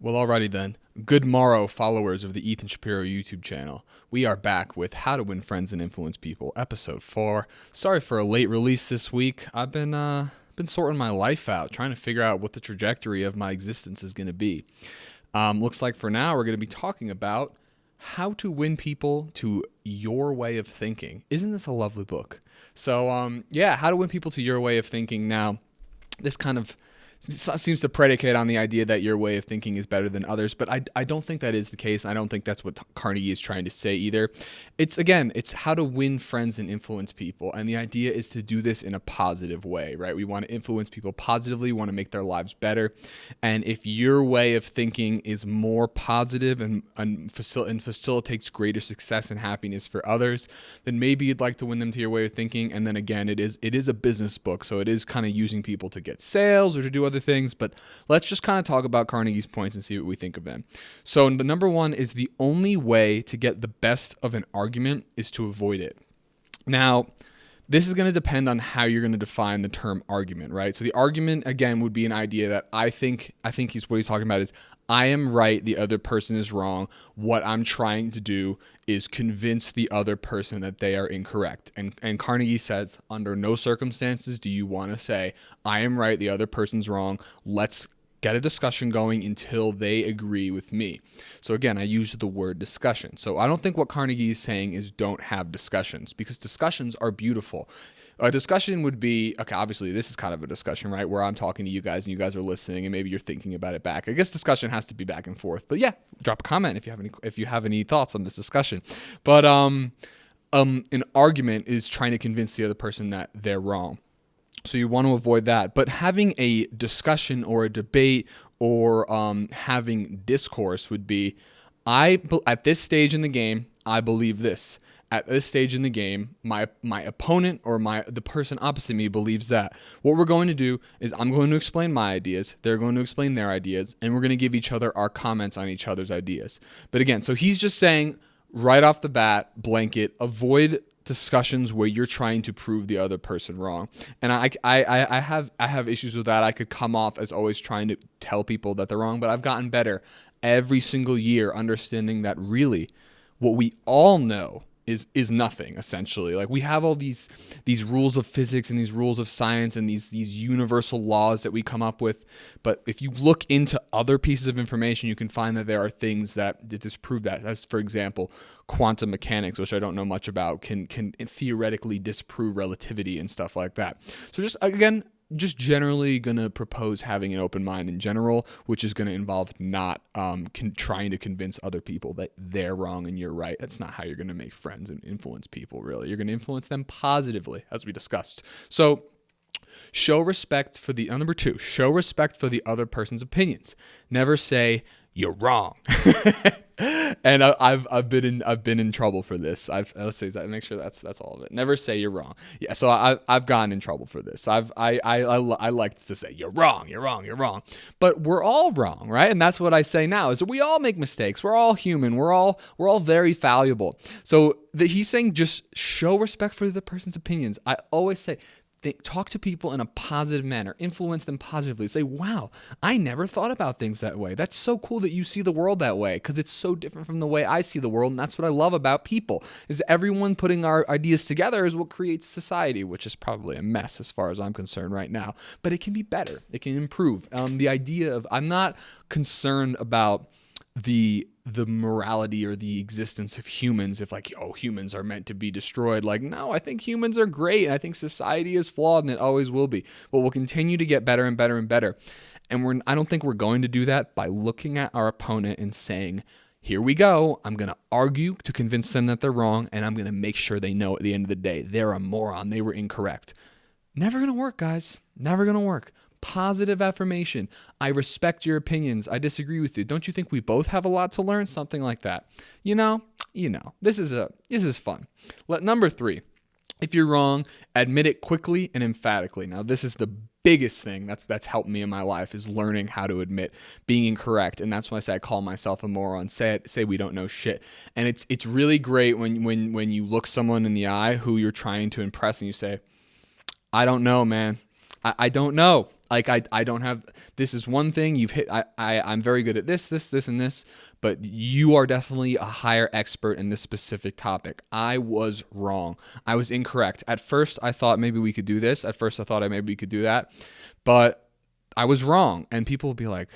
Well, alrighty then. Good morrow, followers of the Ethan Shapiro YouTube channel. We are back with How to Win Friends and Influence People, Episode 4. Sorry for a late release this week. I've been sorting my life out, trying to figure out what the trajectory of my existence is going to be. Looks like for now we're going to be talking about how to win people to your way of thinking. Isn't this a lovely book? So, how to win people to your way of thinking. Now, this kind of seems to predicate on the idea that your way of thinking is better than others, but I don't think that is the case. I don't think that's what Carnegie is trying to say either. It's how to win friends and influence people, and the idea is to do this in a positive way, right? We want to influence people positively, we want to make their lives better, and if your way of thinking is more positive and facilitates greater success and happiness for others, then maybe you'd like to win them to your way of thinking. And then again, it is a business book, so it is kind of using people to get sales or to do other things, but let's just kind of talk about Carnegie's points and see what we think of them. So the number one is the only way to get the best of an argument is to avoid it. Now, this is going to depend on how you're going to define the term argument, right? So the argument, again, would be an idea that I think what he's talking about is I am right, the other person is wrong. What I'm trying to do is convince the other person that they are incorrect. And Carnegie says, under no circumstances do you want to say, I am right, the other person's wrong. Let's get a discussion going until they agree with me. So again, I use the word discussion. So I don't think what Carnegie is saying is don't have discussions, because discussions are beautiful. A discussion would be, okay, obviously this is kind of a discussion, right? Where I'm talking to you guys and you guys are listening and maybe you're thinking about it back. I guess discussion has to be back and forth. But yeah, drop a comment if you have any thoughts on this discussion. But an argument is trying to convince the other person that they're wrong. So you want to avoid that. But having a discussion or a debate or having discourse would be, at this stage in the game, I believe this. At this stage in the game, my opponent or the person opposite me believes that. What we're going to do is I'm going to explain my ideas, they're going to explain their ideas, and we're going to give each other our comments on each other's ideas. But again, so he's just saying right off the bat, blanket, avoid discussions where you're trying to prove the other person wrong. And I have issues with that. I could come off as always trying to tell people that they're wrong, but I've gotten better every single year understanding that really what we all know is nothing, essentially. Like, we have all these rules of physics and these rules of science and these universal laws that we come up with, but if you look into other pieces of information, you can find that there are things that disprove that. As for example, quantum mechanics, which I don't know much about, can theoretically disprove relativity and stuff like that. So just generally going to propose having an open mind in general, which is going to involve not trying to convince other people that they're wrong and you're right. That's not how you're going to make friends and influence people, really. You're going to influence them positively, as we discussed. So show respect for number two, show respect for the other person's opinions. Never say, you're wrong. And I've been in trouble for this. Let's say that, make sure that's all of it. Never say you're wrong. Yeah, so I've gotten in trouble for this. I like to say you're wrong. But we're all wrong, right? And that's what I say now is that we all make mistakes. We're all human. We're all very valuable. So he's saying just show respect for the person's opinions. I always say, talk to people in a positive manner, influence them positively. Say, wow, I never thought about things that way. That's so cool that you see the world that way, because it's so different from the way I see the world. And that's what I love about people, is everyone putting our ideas together is what creates society, which is probably a mess as far as I'm concerned right now. But it can be better. It can improve. The idea of, I'm not concerned about the morality or the existence of humans, if humans are meant to be destroyed. Like, no, I think humans are great, and I think society is flawed, and it always will be, but we'll continue to get better and better and better. And I don't think we're going to do that by looking at our opponent and saying, here we go, I'm going to argue to convince them that they're wrong, and I'm going to make sure they know at the end of the day they're a moron, they were incorrect. Never going to work, guys. Never going to work. Positive affirmation. I respect your opinions. I disagree with you. Don't you think we both have a lot to learn? Something like that. You know, this is fun. Number three, if you're wrong, admit it quickly and emphatically. Now, this is the biggest thing that's helped me in my life, is learning how to admit being incorrect. And that's why I say I call myself a moron. Say we don't know shit. And it's really great when you look someone in the eye who you're trying to impress and you say, I don't know, man. I don't know. Like I don't have, this is one thing you've hit. I'm very good at this, and this, but you are definitely a higher expert in this specific topic. I was wrong. I was incorrect. At first I thought maybe we could do this. At first I thought maybe we could do that, but I was wrong. And people will be like,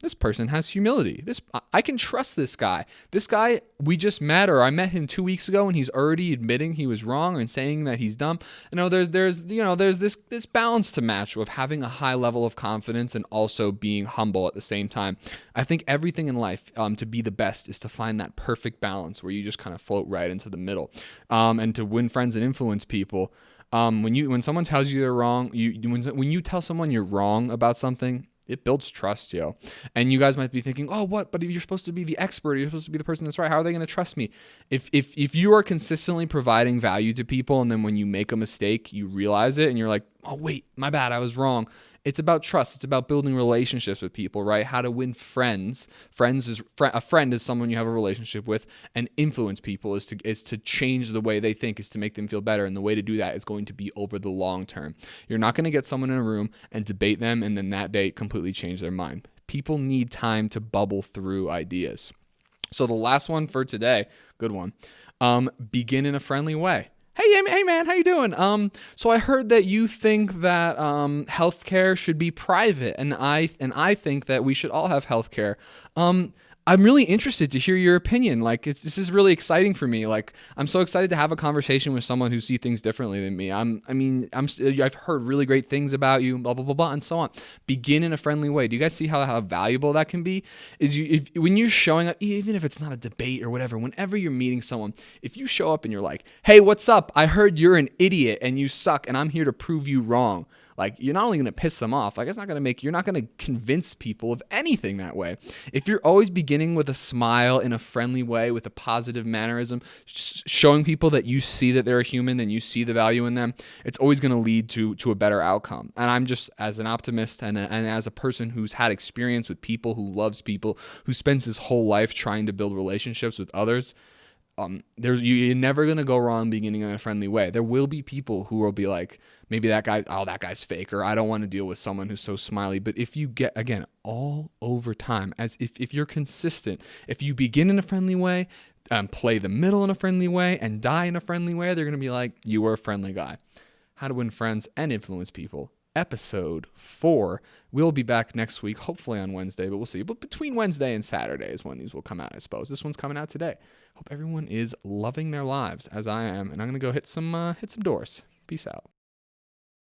this person has humility. I can trust this guy. This guy, we just met, or I met him 2 weeks ago, and he's already admitting he was wrong and saying that he's dumb. There's this balance to match of having a high level of confidence and also being humble at the same time. I think everything in life, to be the best, is to find that perfect balance where you just kind of float right into the middle, and to win friends and influence people. When someone tells you they're wrong, when you tell someone you're wrong about something, it builds trust, yo. And you guys might be thinking, oh, what? But if you're supposed to be the expert, you're supposed to be the person that's right. How are they going to trust me? If you are consistently providing value to people, and then when you make a mistake, you realize it, and you're like, oh, wait, my bad, I was wrong. It's about trust. It's about building relationships with people, right? How to win friends. A friend is someone you have a relationship with, and influence people is to change the way they think, is to make them feel better. And the way to do that is going to be over the long term. You're not going to get someone in a room and debate them and then that day completely change their mind. People need time to bubble through ideas. So the last one for today, good one. Begin in a friendly way. Hey man, how you doing? So I heard that you think that healthcare should be private, and I think that we should all have healthcare. I'm really interested to hear your opinion. Like, this is really exciting for me. Like, I'm so excited to have a conversation with someone who sees things differently than me. I've heard really great things about you, blah, blah, blah, blah, and so on. Begin in a friendly way. Do you guys see how valuable that can be? When you're showing up, even if it's not a debate or whatever, whenever you're meeting someone, if you show up and you're like, hey, what's up? I heard you're an idiot and you suck, and I'm here to prove you wrong. Like, you're not only going to piss them off, like, you're not going to convince people of anything that way. If you're always beginning with a smile in a friendly way, with a positive mannerism, showing people that you see that they're a human and you see the value in them, it's always going to lead to a better outcome. And I'm just, as an optimist and as a person who's had experience with people, who loves people, who spends his whole life trying to build relationships with others, you're never going to go wrong beginning in a friendly way. There will be people who will be like, maybe that guy's fake, or I don't want to deal with someone who's so smiley. But if you get, again, all over time, as if you're consistent, if you begin in a friendly way, play the middle in a friendly way, and die in a friendly way, they're going to be like, you were a friendly guy. How to win friends and influence people. Episode 4. We'll be back next week, hopefully on Wednesday, but we'll see. But between Wednesday and Saturday is when these will come out, I suppose. This one's coming out today. Hope everyone is loving their lives as I am, and I'm going to go hit some doors. Peace out.